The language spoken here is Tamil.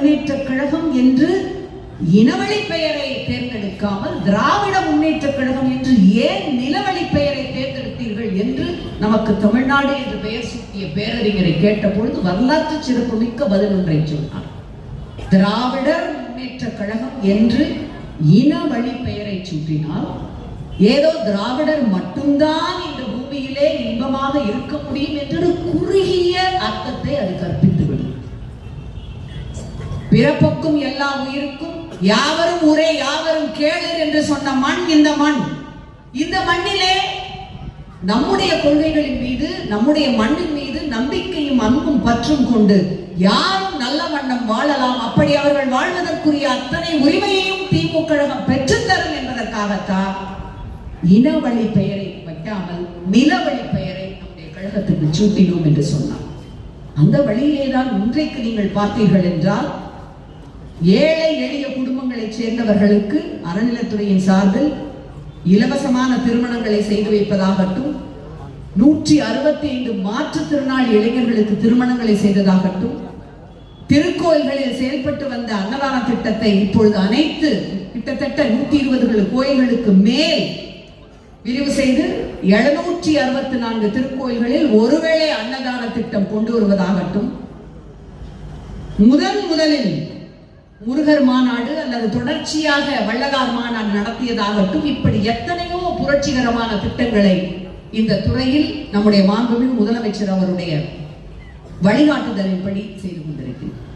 முன்னேற்ற கழகம் என்று இனவழி பெயரை தேர்ந்தெடுக்காமல் திராவிட முன்னேற்ற கழகம் என்று ஏன் நிலவழி பெயரை தேர்ந்தெடுத்தீர்கள் என்று நமக்கு தமிழ்நாடு என்று பெயர் சூட்டிய பேரறிஞரை கேட்ட பொழுது வரலாற்று சிறப்பு மிக்க பதில் ஒன்றை சொன்னார். திராவிடர் முன்னேற்ற கழகம் என்று இனவழி பெயரை சூட்டினால் ஏதோ திராவிடர் மட்டும்தான் இந்த பூமியிலே இன்பமாக இருக்க முடியும் என்று குறுகிய அர்த்தத்தை அது கற்பித்துவிடும். பிறப்புக்கும் எல்லா உயிருக்கும் யாவரும் ஊரே யாவரும் கேளர் என்று சொன்ன மண் இந்த மண். இந்த மண்ணிலே நம்முடைய கொள்கைகளின் மீது நம்முடைய மண்ணின் மீது நம்பிக்கையும் அன்பும் பற்றும் கொண்டு யாரும் நல்ல வண்ணம் வாழலாம். அப்படி அவர்கள் வாழ்வதற்குரிய அத்தனை உரிமையையும் திமுக கழகம் பெற்றுத்தரும் என்பதற்காகத்தான் இனவழி பெயரை வைக்காமல் நிலவழி பெயரை நம்முடைய கழகத்துக்கு சூட்டினோம் என்று சொன்னார். அந்த வழியிலேதான் இன்றைக்கு நீங்கள் பார்த்தீர்கள் என்றால் ஏழை எளிய குடும்பங்களைச் சேர்ந்தவர்களுக்கு அறநிலைத்துறையின் சார்பில் இலவசமான திருமணங்களை செய்து வைப்பதாகட்டும், 165 மாற்றுத்திறனாளி இளைஞர்களுக்கு திருமணங்களை செய்ததாகட்டும், திருக்கோயில்களில் செயல்பட்டு வந்த அன்னதான திட்டத்தை இப்பொழுது அனைத்து கிட்டத்தட்ட 120 கோயில்களுக்கு மேல் விரிவு செய்து 764 திருக்கோயில்களில் ஒருவேளை அன்னதான திட்டம் கொண்டு வருவதாகட்டும், முதலில் முருகர் மாநாடு அல்லது தொடர்ச்சியாக வள்ளலார் மாநாடு நடத்தியதாகட்டும், இப்படி எத்தனையோ புரட்சிகரமான திட்டங்களை இந்த துறையில் நம்முடைய மாண்புமிகு முதலமைச்சர் அவருடைய வழிகாட்டுதலின்படி செய்து கொண்டிருக்கிறார்.